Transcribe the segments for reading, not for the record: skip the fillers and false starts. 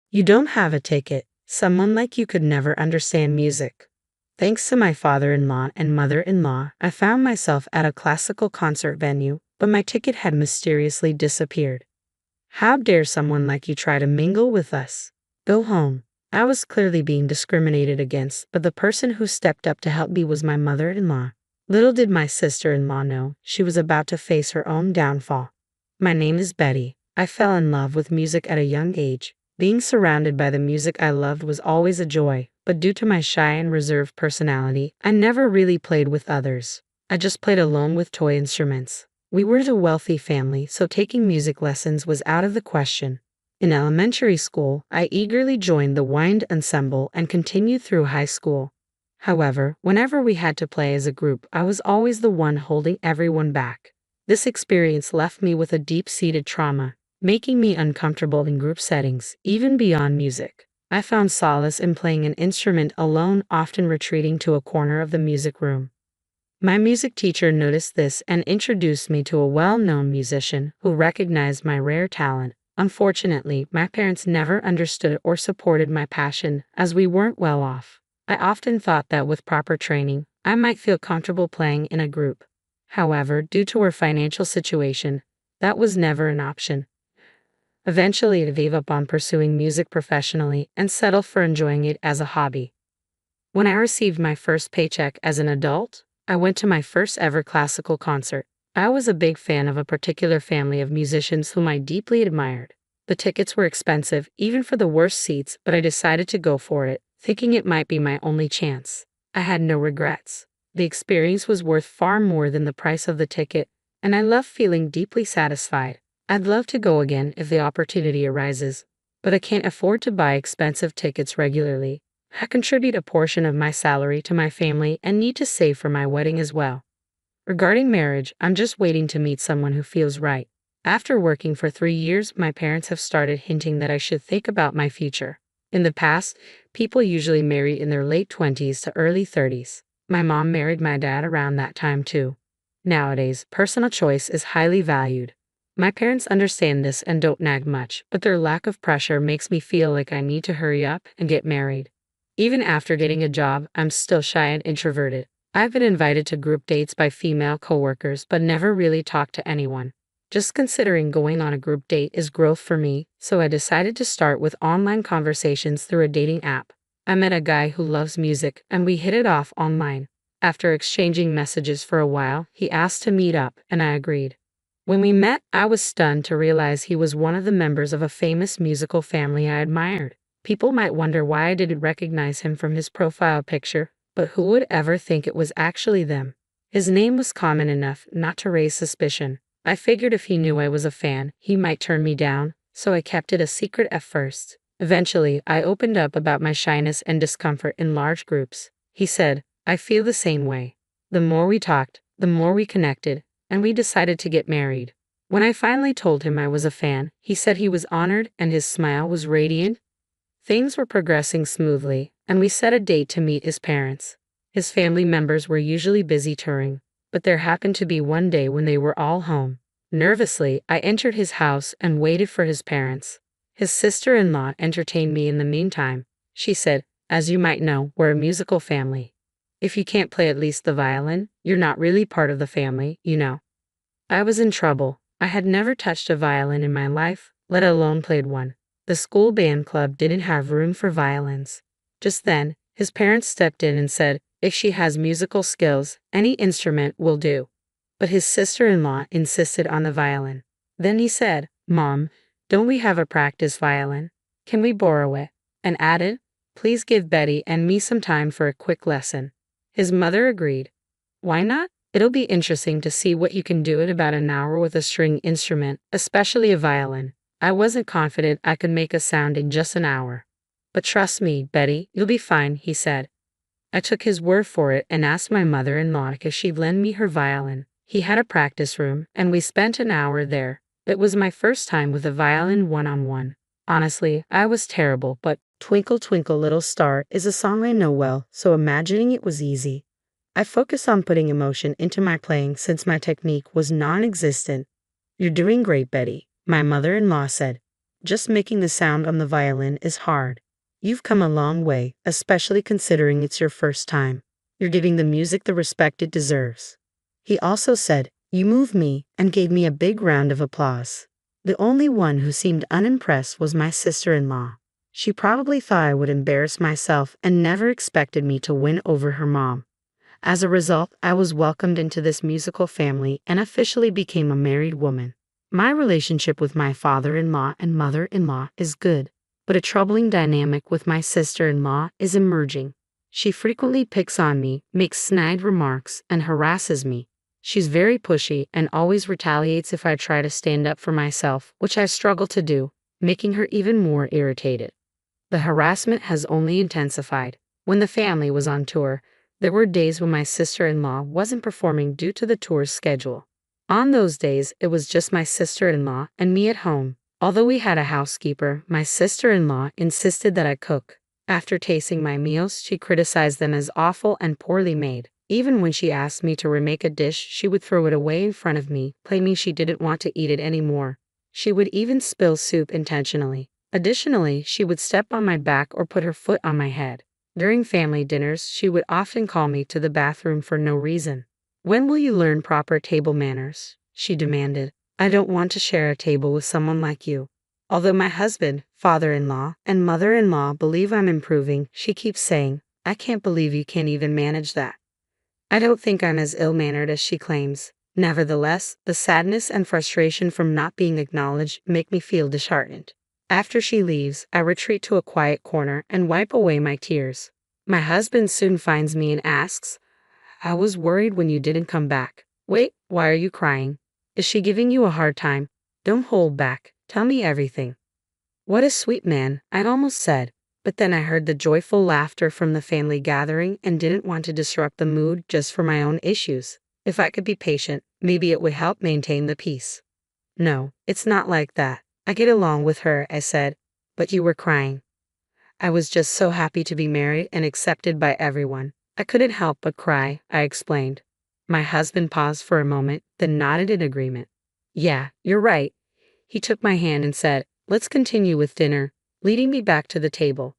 You don't have a ticket. Someone like you could never understand music. Thanks to my father-in-law and mother-in-law, I found myself at a classical concert venue, but my ticket had mysteriously disappeared. How dare someone like you try to mingle with us? Go home. I was clearly being discriminated against, but the person who stepped up to help me was my mother-in-law. Little did my sister-in-law know she was about to face her own downfall. My name is Betty. I fell in love with music at a young age. Being surrounded by the music I loved was always a joy, but due to my shy and reserved personality, I never really played with others. I just played alone with toy instruments. We weren't a wealthy family, so taking music lessons was out of the question. In elementary school, I eagerly joined the wind ensemble and continued through high school. However, whenever we had to play as a group, I was always the one holding everyone back. This experience left me with a deep-seated trauma, making me uncomfortable in group settings, even beyond music. I found solace in playing an instrument alone, often retreating to a corner of the music room. My music teacher noticed this and introduced me to a well-known musician who recognized my rare talent. Unfortunately, my parents never understood or supported my passion, as we weren't well off. I often thought that with proper training, I might feel comfortable playing in a group. However, due to our financial situation, that was never an option. Eventually, I gave up on pursuing music professionally and settled for enjoying it as a hobby. When I received my first paycheck as an adult, I went to my first ever classical concert. I was a big fan of a particular family of musicians whom I deeply admired. The tickets were expensive, even for the worst seats, but I decided to go for it, thinking it might be my only chance. I had no regrets. The experience was worth far more than the price of the ticket, and I left feeling deeply satisfied. I'd love to go again if the opportunity arises, but I can't afford to buy expensive tickets regularly. I contribute a portion of my salary to my family and need to save for my wedding as well. Regarding marriage, I'm just waiting to meet someone who feels right. After working for 3 years, my parents have started hinting that I should think about my future. In the past, people usually marry in their late 20s to early 30s. My mom married my dad around that time too. Nowadays, personal choice is highly valued. My parents understand this and don't nag much, but their lack of pressure makes me feel like I need to hurry up and get married. Even after getting a job, I'm still shy and introverted. I've been invited to group dates by female coworkers but never really talked to anyone. Just considering going on a group date is growth for me, so I decided to start with online conversations through a dating app. I met a guy who loves music and we hit it off online. After exchanging messages for a while, he asked to meet up and I agreed. When we met, I was stunned to realize he was one of the members of a famous musical family I admired. People might wonder why I didn't recognize him from his profile picture, but who would ever think it was actually them? His name was common enough not to raise suspicion. I figured if he knew I was a fan, he might turn me down, so I kept it a secret at first. Eventually, I opened up about my shyness and discomfort in large groups. He said, "I feel the same way." The more we talked, the more we connected, and we decided to get married. When I finally told him I was a fan, he said he was honored and his smile was radiant. Things were progressing smoothly, and we set a date to meet his parents. His family members were usually busy touring, but there happened to be one day when they were all home. Nervously, I entered his house and waited for his parents. His sister-in-law entertained me in the meantime. She said, "As you might know, we're a musical family. If you can't play at least the violin, you're not really part of the family, you know." I was in trouble. I had never touched a violin in my life, let alone played one. The school band club didn't have room for violins. Just then, his parents stepped in and said, "If she has musical skills, any instrument will do." But his sister-in-law insisted on the violin. Then he said, "Mom, don't we have a practice violin? Can we borrow it?" And added, "Please give Betty and me some time for a quick lesson." His mother agreed. "Why not? It'll be interesting to see what you can do in about an hour with a string instrument, especially a violin." I wasn't confident I could make a sound in just an hour. "But trust me, Betty, you'll be fine," he said. I took his word for it and asked my mother-in-law if she'd lend me her violin. He had a practice room, and we spent an hour there. It was my first time with a violin one-on-one. Honestly, I was terrible, but "Twinkle, Twinkle, Little Star" is a song I know well, so imagining it was easy. I focused on putting emotion into my playing since my technique was non-existent. "You're doing great, Betty," my mother-in-law said. Just making the sound on the violin is hard. You've come a long way, especially considering it's your first time. You're giving the music the respect it deserves." He also said, "You move me," and gave me a big round of applause. The only one who seemed unimpressed was my sister-in-law. She probably thought I would embarrass myself and never expected me to win over her mom. As a result, I was welcomed into this musical family and officially became a married woman. My relationship with my father-in-law and mother-in-law is good, but a troubling dynamic with my sister-in-law is emerging. She frequently picks on me, makes snide remarks, and harasses me. She's very pushy and always retaliates if I try to stand up for myself, which I struggle to do, making her even more irritated. The harassment has only intensified. When the family was on tour, there were days when my sister-in-law wasn't performing due to the tour's schedule. On those days, it was just my sister-in-law and me at home. Although we had a housekeeper, my sister-in-law insisted that I cook. After tasting my meals, she criticized them as awful and poorly made. Even when she asked me to remake a dish, she would throw it away in front of me, claiming she didn't want to eat it anymore. She would even spill soup intentionally. Additionally, she would step on my back or put her foot on my head. During family dinners, she would often call me to the bathroom for no reason. "When will you learn proper table manners?" she demanded. "I don't want to share a table with someone like you." Although my husband, father-in-law, and mother-in-law believe I'm improving, she keeps saying, "I can't believe you can't even manage that." I don't think I'm as ill-mannered as she claims. Nevertheless, the sadness and frustration from not being acknowledged make me feel disheartened. After she leaves, I retreat to a quiet corner and wipe away my tears. My husband soon finds me and asks, "I was worried when you didn't come back." "Wait, why are you crying? Is she giving you a hard time? Don't hold back. Tell me everything." "What a sweet man," I'd almost said, but then I heard the joyful laughter from the family gathering and didn't want to disrupt the mood just for my own issues. If I could be patient, maybe it would help maintain the peace. "No, it's not like that. I get along with her," I said. "But you were crying." "I was just so happy to be married and accepted by everyone. I couldn't help but cry," I explained. My husband paused for a moment, then nodded in agreement. "Yeah, you're right." He took my hand and said, "Let's continue with dinner," leading me back to the table.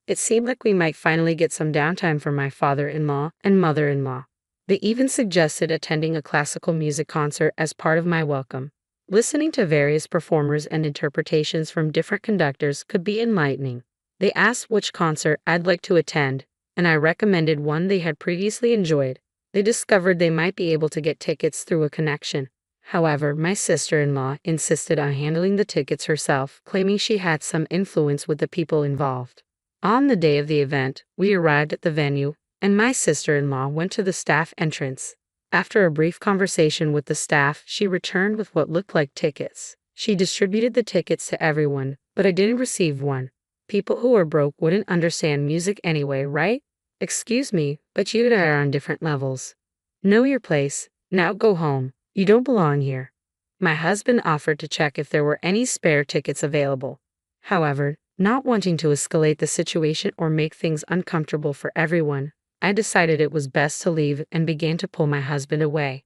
It seemed like we might finally get some downtime for my father-in-law and mother-in-law. They even suggested attending a classical music concert as part of my welcome. Listening to various performers and interpretations from different conductors could be enlightening. They asked which concert I'd like to attend, and I recommended one they had previously enjoyed. They discovered they might be able to get tickets through a connection. However, my sister-in-law insisted on handling the tickets herself, claiming she had some influence with the people involved. On the day of the event, we arrived at the venue, and my sister-in-law went to the staff entrance. After a brief conversation with the staff, she returned with what looked like tickets. She distributed the tickets to everyone, but I didn't receive one. People who are broke wouldn't understand music anyway, right? "Excuse me, but you and I are on different levels. Know your place. Now go home. You don't belong here." My husband offered to check if there were any spare tickets available. However, not wanting to escalate the situation or make things uncomfortable for everyone, I decided it was best to leave and began to pull my husband away.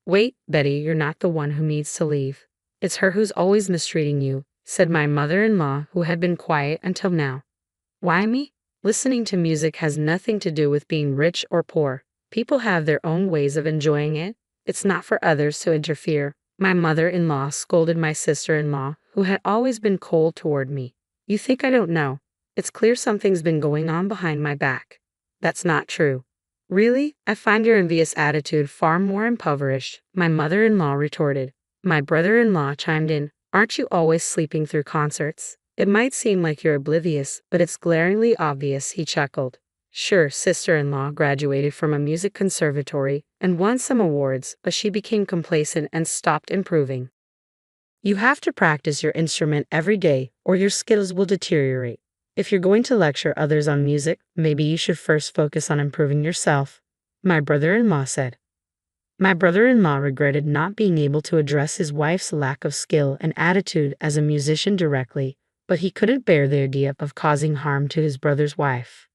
"Wait, Betty, you're not the one who needs to leave. It's her who's always mistreating you," said my mother-in-law, who had been quiet until now. "Why me? Listening to music has nothing to do with being rich or poor. People have their own ways of enjoying it. It's not for others to interfere." My mother-in-law scolded my sister-in-law, who had always been cold toward me. "You think I don't know? It's clear something's been going on behind my back." "That's not true." "Really? I find your envious attitude far more impoverished," my mother-in-law retorted. My brother-in-law chimed in, "Aren't you always sleeping through concerts? It might seem like you're oblivious, but it's glaringly obvious," he chuckled. Sure, sister-in-law graduated from a music conservatory and won some awards, but she became complacent and stopped improving. You have to practice your instrument every day, or your skills will deteriorate. If you're going to lecture others on music, maybe you should first focus on improving yourself, my brother-in-law said. My brother-in-law regretted not being able to address his wife's lack of skill and attitude as a musician directly, but he couldn't bear the idea of causing harm to his brother's wife.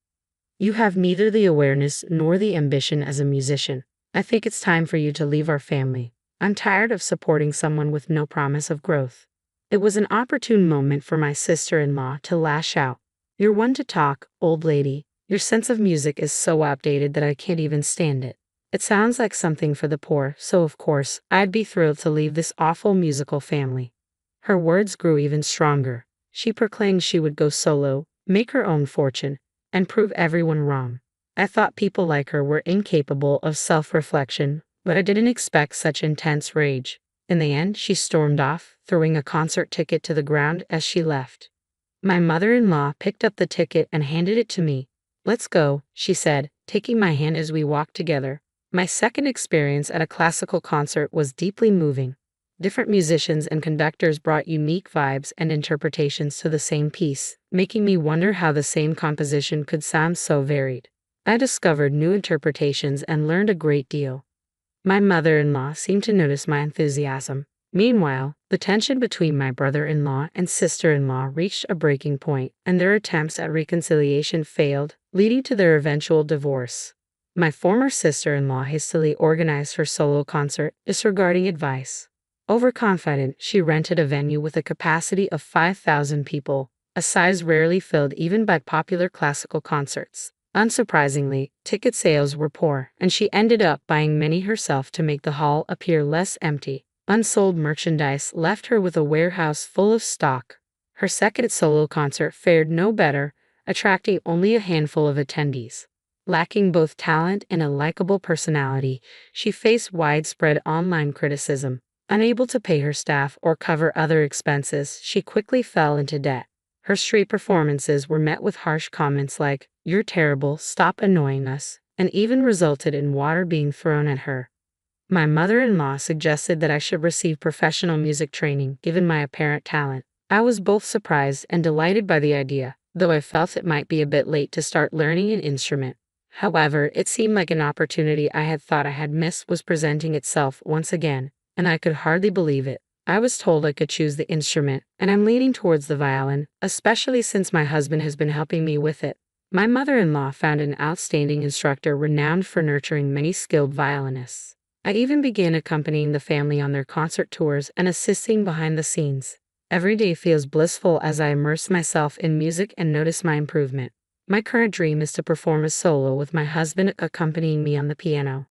"You have neither the awareness nor the ambition as a musician. I think it's time for you to leave our family. I'm tired of supporting someone with no promise of growth." It was an opportune moment for my sister-in-law to lash out. "You're one to talk, old lady. Your sense of music is so outdated that I can't even stand it. It sounds like something for the poor, so of course, I'd be thrilled to leave this awful musical family." Her words grew even stronger. She proclaimed she would go solo, make her own fortune, and prove everyone wrong. I thought people like her were incapable of self-reflection, but I didn't expect such intense rage. In the end, she stormed off, throwing a concert ticket to the ground as she left. My mother-in-law picked up the ticket and handed it to me. "Let's go," she said, taking my hand as we walked together. My second experience at a classical concert was deeply moving. Different musicians and conductors brought unique vibes and interpretations to the same piece, making me wonder how the same composition could sound so varied. I discovered new interpretations and learned a great deal. My mother-in-law seemed to notice my enthusiasm. Meanwhile, the tension between my brother-in-law and sister-in-law reached a breaking point, and their attempts at reconciliation failed, leading to their eventual divorce. My former sister-in-law hastily organized her solo concert, disregarding advice. Overconfident, she rented a venue with a capacity of 5,000 people, a size rarely filled even by popular classical concerts. Unsurprisingly, ticket sales were poor, and she ended up buying many herself to make the hall appear less empty. Unsold merchandise left her with a warehouse full of stock. Her second solo concert fared no better, attracting only a handful of attendees. Lacking both talent and a likable personality, she faced widespread online criticism. Unable to pay her staff or cover other expenses, she quickly fell into debt. Her street performances were met with harsh comments like, "You're terrible, stop annoying us," and even resulted in water being thrown at her. My mother-in-law suggested that I should receive professional music training, given my apparent talent. I was both surprised and delighted by the idea, though I felt it might be a bit late to start learning an instrument. However, it seemed like an opportunity I had thought I had missed was presenting itself once again, and I could hardly believe it. I was told I could choose the instrument, and I'm leaning towards the violin, especially since my husband has been helping me with it. My mother-in-law found an outstanding instructor renowned for nurturing many skilled violinists. I even began accompanying the family on their concert tours and assisting behind the scenes. Every day feels blissful as I immerse myself in music and notice my improvement. My current dream is to perform a solo with my husband accompanying me on the piano.